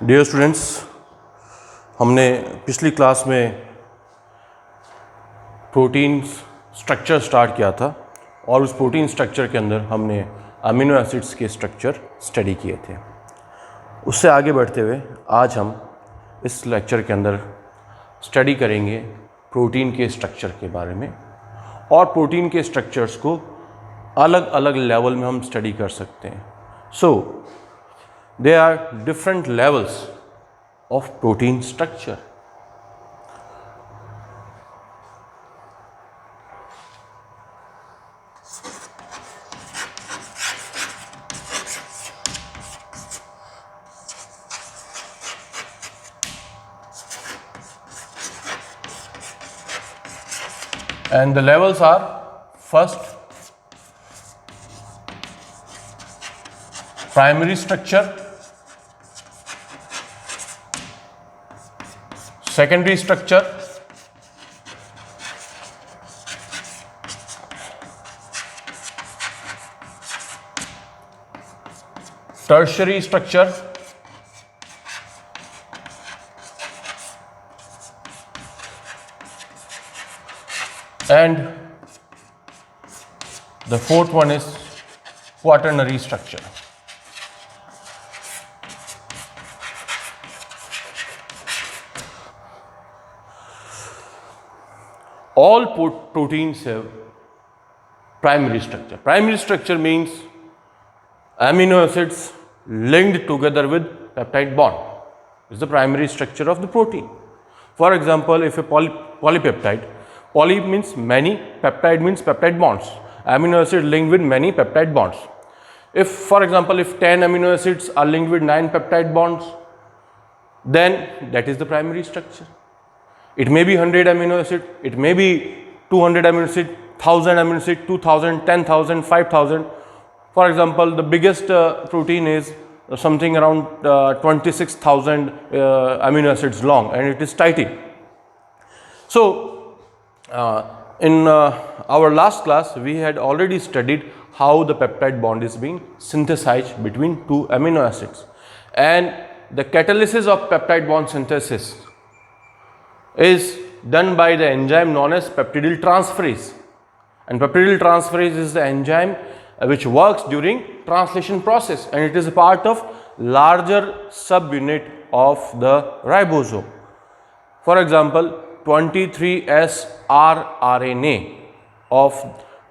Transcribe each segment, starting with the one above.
Dear students, हमने पिछली class में प्रोटीन स्ट्रक्चर स्टार्ट किया था और उस प्रोटीन स्ट्रक्चर के अंदर हमने अमीनो एसिड्स के स्ट्रक्चर स्टडी किए थे। उससे आगे बढ़ते हुए आज हम इस लेक्चर के अंदर स्टडी करेंगे प्रोटीन के स्ट्रक्चर के बारे में, और प्रोटीन के स्ट्रक्चर्स को अलग अलग लेवल में हम स्टडी कर सकते हैं। सो there are different levels of protein structure. And the levels are: first, primary structure; secondary structure; tertiary structure; and the fourth one is quaternary structure. All proteins have primary structure. Primary structure means amino acids linked together with peptide bond is the primary structure of the protein. For example, if a polypeptide, poly means many, peptide means peptide bonds, amino acid linked with many peptide bonds. If, for example, if 10 amino acids are linked with 9 peptide bonds, then that is the primary structure. It may be 100 amino acid, it may be 200 amino acid, 1000 amino acid, 2000, 10,000, 5000. For example, the biggest protein is something around 26,000 amino acids long, and it is titin. So, in our last class, we had already studied how the peptide bond is being synthesized between two amino acids, and the catalysis of peptide bond synthesis is done by the enzyme known as peptidyl transferase. And peptidyl transferase is the enzyme which works during translation process, and it is a part of larger subunit of the ribosome. For example, 23S rRNA of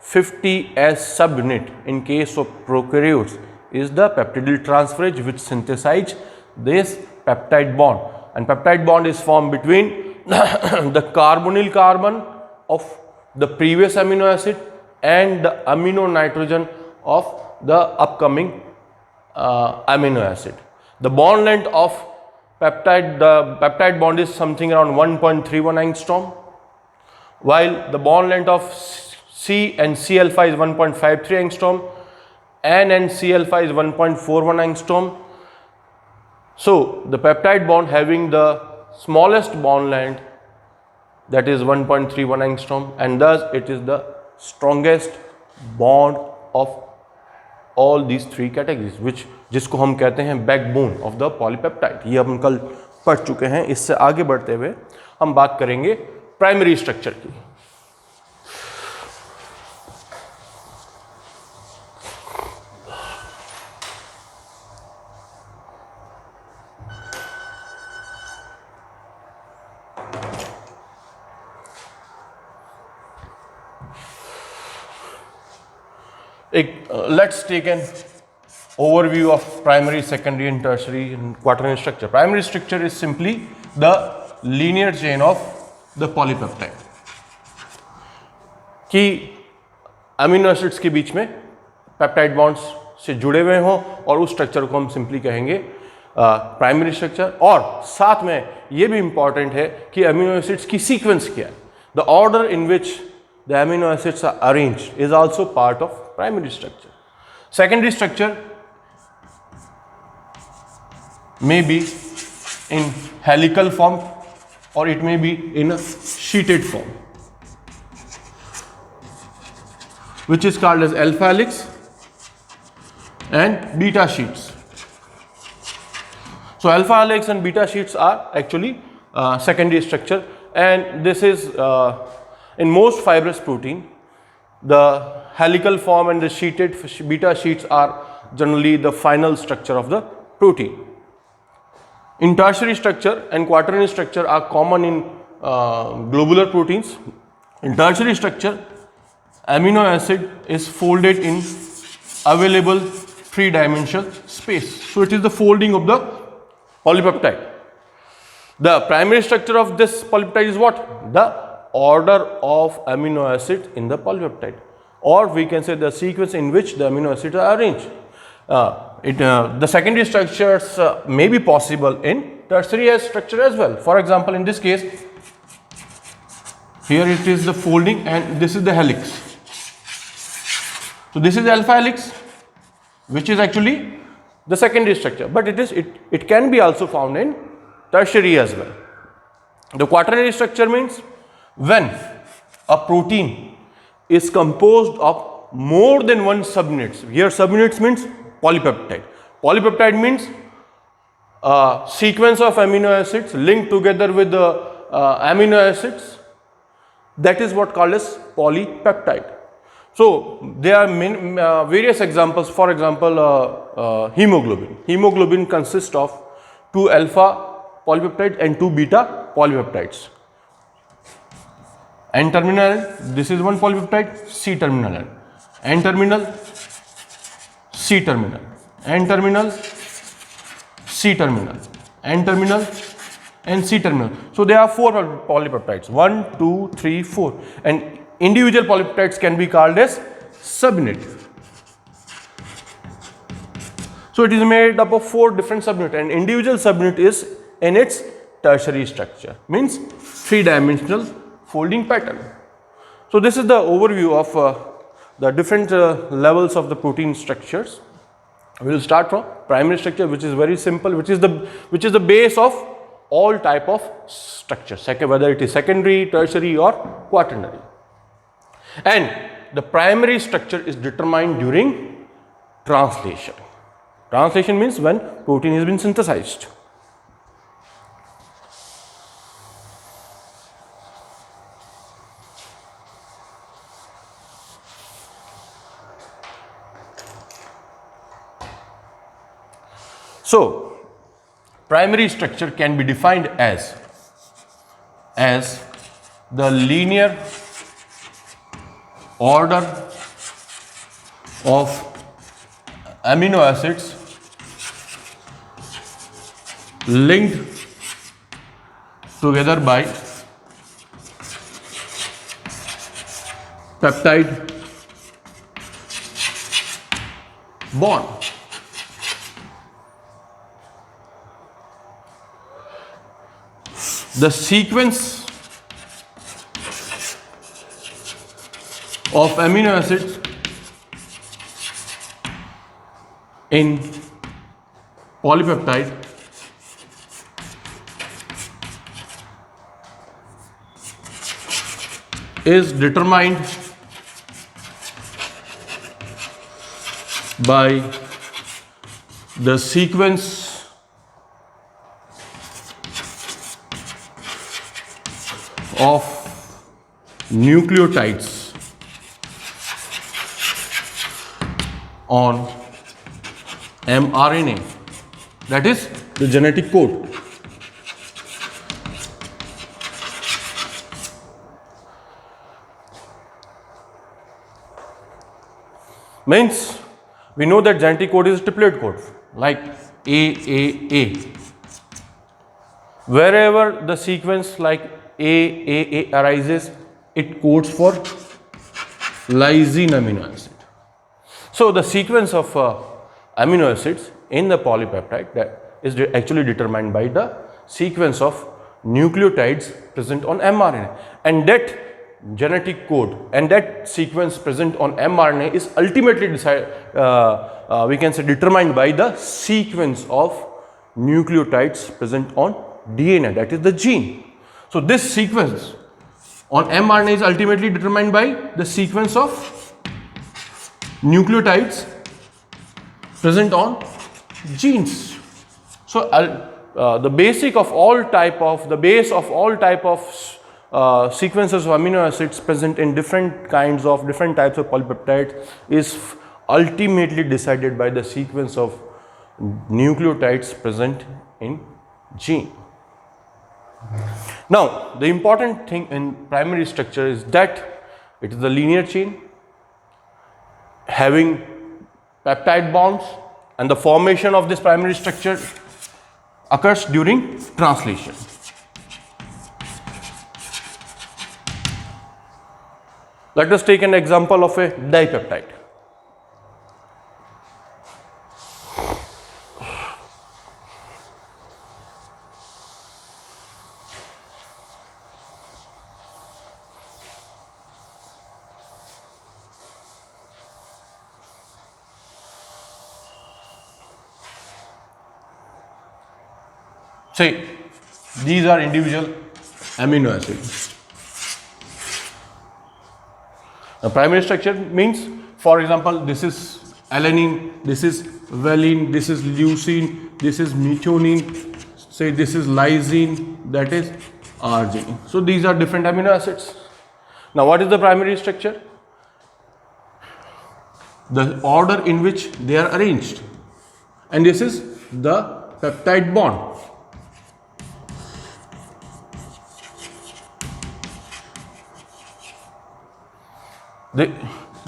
50S subunit in case of prokaryotes is the peptidyl transferase which synthesizes this peptide bond, and peptide bond is formed between the carbonyl carbon of the previous amino acid and the amino nitrogen of the upcoming amino acid. The bond length of the peptide bond is something around 1.31 angstrom, while the bond length of C and C alpha is 1.53 angstrom, N and C alpha is 1.41 angstrom. So the peptide bond having the smallest bond length, that is 1.31 angstrom, and thus it is the strongest bond of all these three categories, which जिसको हम कहते हैं backbone of the polypeptide. ये हम कल पढ़ चुके हैं। इससे आगे बढ़ते हुए हम बात करेंगे प्राइमरी स्ट्रक्चर की। Let's take an overview of primary, secondary and tertiary and quaternary structure. Primary structure is simply the linear chain of the polypeptide, कि अमीनो एसिड्स के बीच में पेप्टाइड बॉन्ड्स से जुड़े हुए हों, और उस स्ट्रक्चर को हम सिंपली कहेंगे प्राइमरी स्ट्रक्चर। और साथ में ये भी इंपॉर्टेंट है कि अमीनो एसिड्स की सीक्वेंस क्या है, the order in which the amino acids are arranged is also part of primary structure. Secondary structure may be in helical form or it may be in a sheeted form, which is called as alpha helix and beta sheets. So alpha helix and beta sheets are actually secondary structure, and this is in most fibrous protein, the helical form and the sheeted beta sheets are generally the final structure of the protein. In tertiary structure and quaternary structure are common in globular proteins. In tertiary structure, amino acid is folded in available three-dimensional space. So it is the folding of the polypeptide. The primary structure of this polypeptide is what? The order of amino acids in the polypeptide, or we can say the sequence in which the amino acids are arranged. The secondary structures may be possible in tertiary structure as well. For example, in this case, here it is the folding and this is the helix. So this is the alpha helix, which is actually the secondary structure, but it can be also found in tertiary as well. The quaternary structure means when a protein is composed of more than one subunits. Here subunits means polypeptide. Polypeptide means a sequence of amino acids linked together with the amino acids. That is what called as polypeptide. So there are various examples. For example, hemoglobin. Hemoglobin consists of 2 alpha polypeptides and 2 beta polypeptides. N-terminal, this is one polypeptide, C-terminal, N-terminal, C-terminal, N-terminal, C-terminal, N-terminal and C-terminal. So there are 4 polypeptides, 1, 2, 3, 4, and individual polypeptides can be called as subunit. So it is made up of 4 different subunits, and individual subunit is in its tertiary structure, means 3-dimensional folding pattern. So this is the overview of the different levels of the protein structures. We will start from primary structure, which is very simple, which is the base of all type of structure, whether it is secondary, tertiary or quaternary. And the primary structure is determined during translation. Translation means when protein has been synthesized. So primary structure can be defined as the linear order of amino acids linked together by peptide bond. The sequence of amino acids in polypeptide is determined by the sequence of nucleotides on mRNA, that is the genetic code. Means we know that genetic code is a triplet code like AAA. Wherever the sequence like AAA arises, it codes for lysine amino acid. So the sequence of amino acids in the polypeptide that is actually determined by the sequence of nucleotides present on mRNA, and that genetic code and that sequence present on mRNA is ultimately we can say determined by the sequence of nucleotides present on DNA, that is the gene. So this sequence on mRNA is ultimately determined by the sequence of nucleotides present on genes. So the base of all type of sequences of amino acids present in different types of polypeptides is ultimately decided by the sequence of nucleotides present in gene. Now, the important thing in primary structure is that it is a linear chain having peptide bonds, and the formation of this primary structure occurs during translation. Let us take an example of a dipeptide. Say, these are individual amino acids. The primary structure means, for example, this is alanine, this is valine, this is leucine, this is methionine, say this is lysine, that is arginine. So these are different amino acids. Now what is the primary structure? The order in which they are arranged, and this is the peptide bond.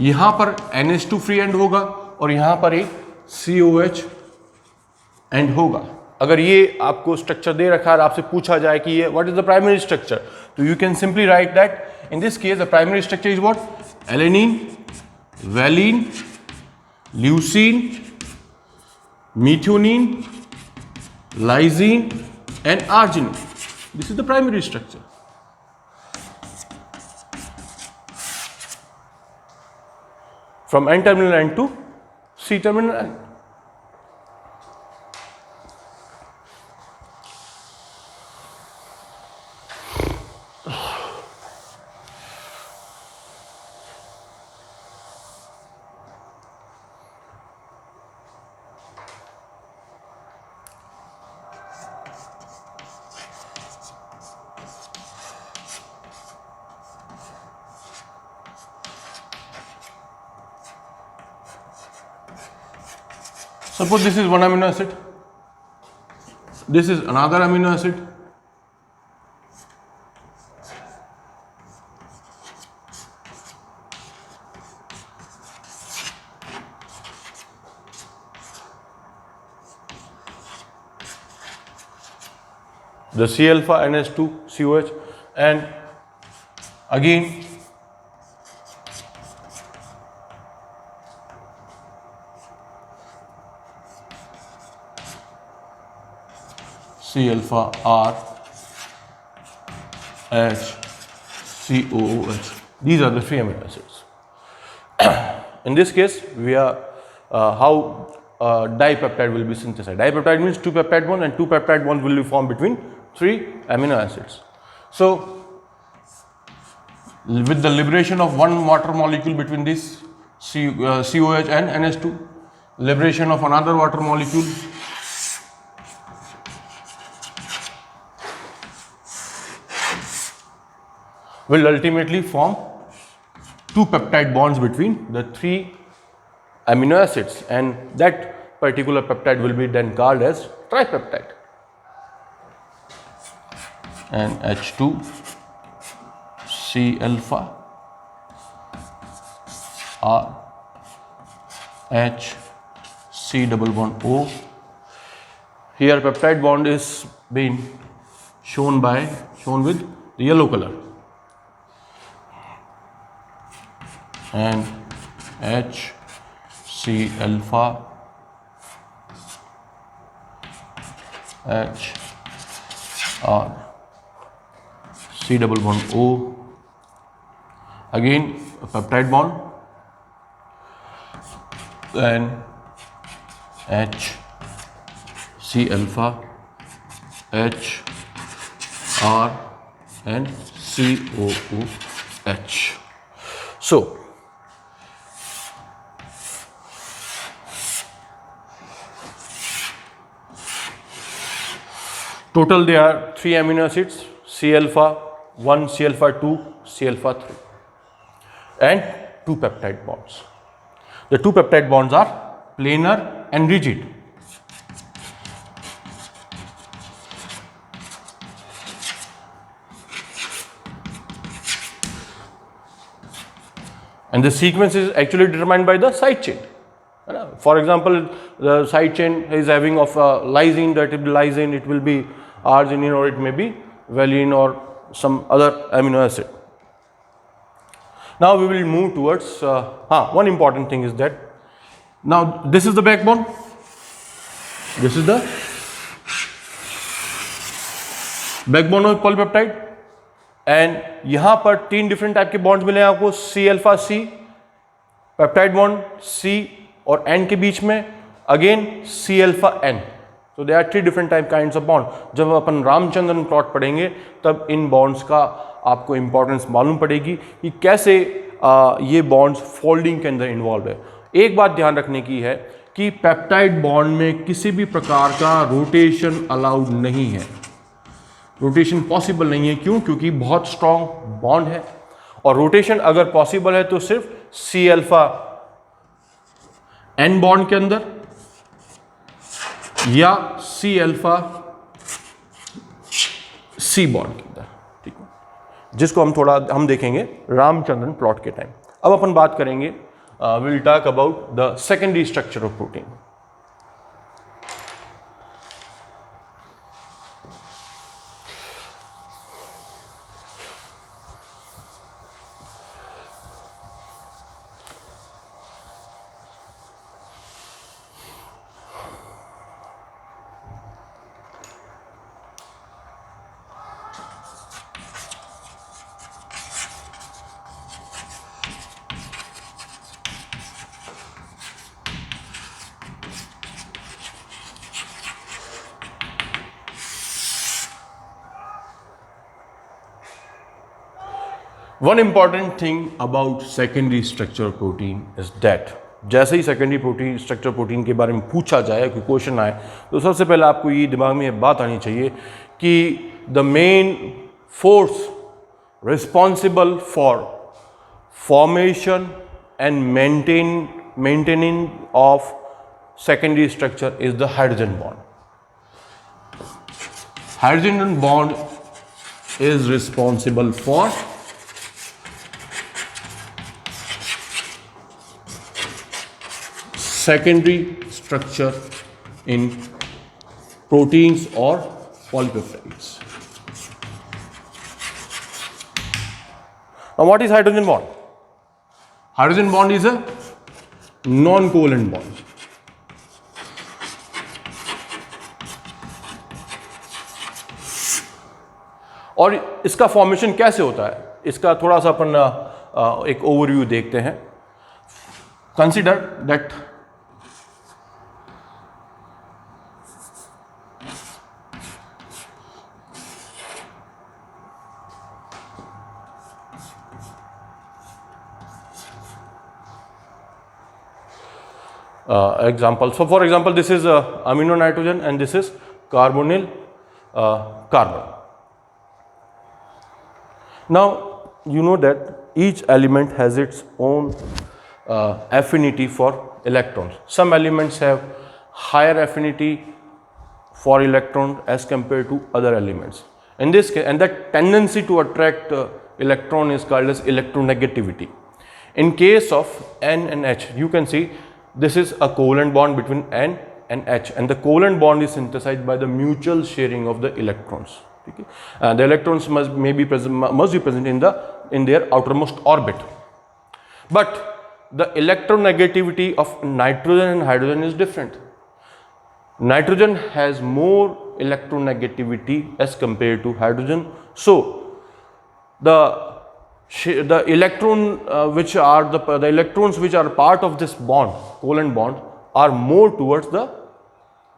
यहाँ पर NH2 free and होगा और यहाँ पर एक COH and होगा. अगर ये आपको स्ट्रक्चर दे रखा है और आपसे पूछा जाए कि ये what is the primary structure, तो you can simply write that in this case the primary structure is what? Alanine, valine, leucine, methionine, lysine and arginine. This is the primary structure. From N terminal end to C terminal end. Suppose this is one amino acid, this is another amino acid, the C alpha NH2 COH, and again C alpha R H COOH. These are the three amino acids. In this case, we are how dipeptide will be synthesized. Dipeptide means two peptide bonds, and two peptide bonds will be formed between three amino acids. So, with the liberation of one water molecule between this COH and NH2, liberation of another water molecule, will ultimately form two peptide bonds between the three amino acids, and that particular peptide will be then called as tripeptide. And H2 C alpha R H C double bond O. Here peptide bond is being shown with the yellow color. And H C alpha H R C double bond O, again a peptide bond, then H C alpha H R and COOH. So Total there are 3 amino acids, C alpha 1, C alpha 2, C alpha 3, and 2 peptide bonds. The 2 peptide bonds are planar and rigid. And the sequence is actually determined by the side chain. For example, the side chain is having of lysine, that it will be lysine, it will be arginine, or it may be valine or some other amino acid. Now we will move towards, one important thing is that, now this is the backbone, this is the backbone of polypeptide, and यहां पर 3 different type के bonds मिले आपको, C alpha C, peptide bond C और N के बीच में, again C alpha N. So they are 3 different type kinds of bond. जब अपन रामचंद्रन प्लॉट पढ़ेंगे तब इन बॉन्ड्स का आपको इंपॉर्टेंस मालूम पड़ेगी कि कैसे ये बॉन्ड्स फोल्डिंग के अंदर इन्वॉल्व है. एक बात ध्यान रखने की है कि पेप्टाइड बॉन्ड में किसी भी प्रकार का रोटेशन अलाउड नहीं है. रोटेशन पॉसिबल नहीं है. क्यों? क्योंकि बहुत स्ट्रॉन्ग बॉन्ड है, और रोटेशन अगर पॉसिबल है तो सिर्फ सी अल्फा एन बॉन्ड के अंदर या सी अल्फा सी बॉन्ड के अंदर, ठीक है, जिसको हम देखेंगे रामचंद्रन प्लॉट के टाइम. अब अपन बात करेंगे, will talk about the secondary structure of protein. One important thing about secondary structure of protein is that जैसे ही सेकेंडरी प्रोटीन स्ट्रक्चर प्रोटीन के बारे में पूछा जाए, कोई क्वेश्चन आए, तो सबसे पहले आपको ये दिमाग में बात आनी चाहिए कि the main force responsible for formation and maintaining of secondary structure is the hydrogen bond. Hydrogen bond is responsible for secondary structure in proteins or polypeptides. Now, what is hydrogen bond? Hydrogen bond is a non-covalent bond. और इसका formation कैसे होता है, इसका थोड़ा सा अपन एक overview देखते हैं. Consider that example. So for example, this is amino nitrogen and this is carbonyl carbon. Now you know that each element has its own affinity for electrons. Some elements have higher affinity for electrons as compared to other elements. In this case, and that tendency to attract electron is called as electronegativity. In case of N and H, you can see this is a covalent bond between N and H, and the covalent bond is synthesized by the mutual sharing of the electrons. Okay? The electrons must be present in their outermost orbit. But the electronegativity of nitrogen and hydrogen is different. Nitrogen has more electronegativity as compared to hydrogen. So the electron which are the electrons which are part of this bond, covalent bond, are more towards the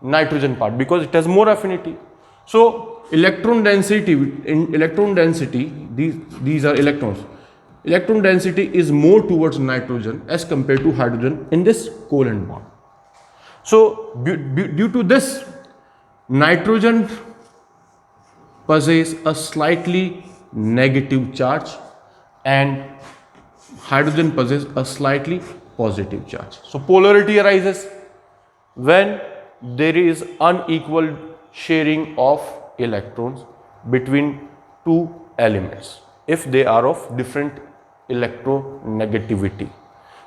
nitrogen part because it has more affinity. So electron density, these are electrons. Electron density is more towards nitrogen as compared to hydrogen in this covalent bond. So due to this, nitrogen possess a slightly negative charge and hydrogen possess a slightly positive charge. So polarity arises when there is unequal sharing of electrons between two elements if they are of different electronegativity.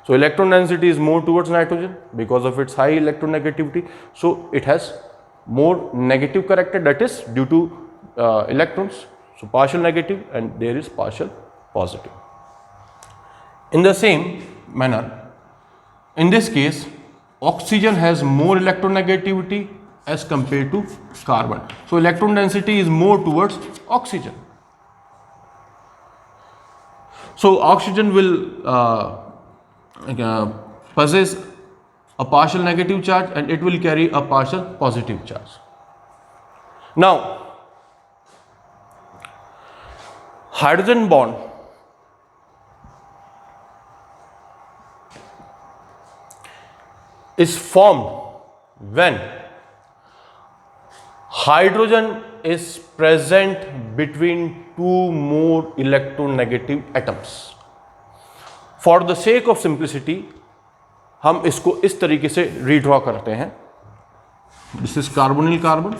So electron density is more towards nitrogen because of its high electronegativity. So it has more negative character, that is due to electrons. So partial negative and there is partial positive. In the same manner, in this case, oxygen has more electronegativity as compared to carbon. So electron density is more towards oxygen. So oxygen will possess a partial negative charge and it will carry a partial positive charge. Now, hydrogen bond is formed when hydrogen is present between two more electronegative atoms. For the sake of simplicity, हम इसको इस तरीके से redraw करते हैं. This is carbonyl carbon,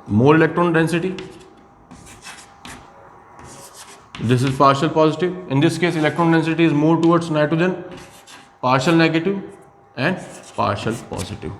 more electron density. This is partial positive. In this case, electron density is more towards nitrogen, partial negative and partial positive.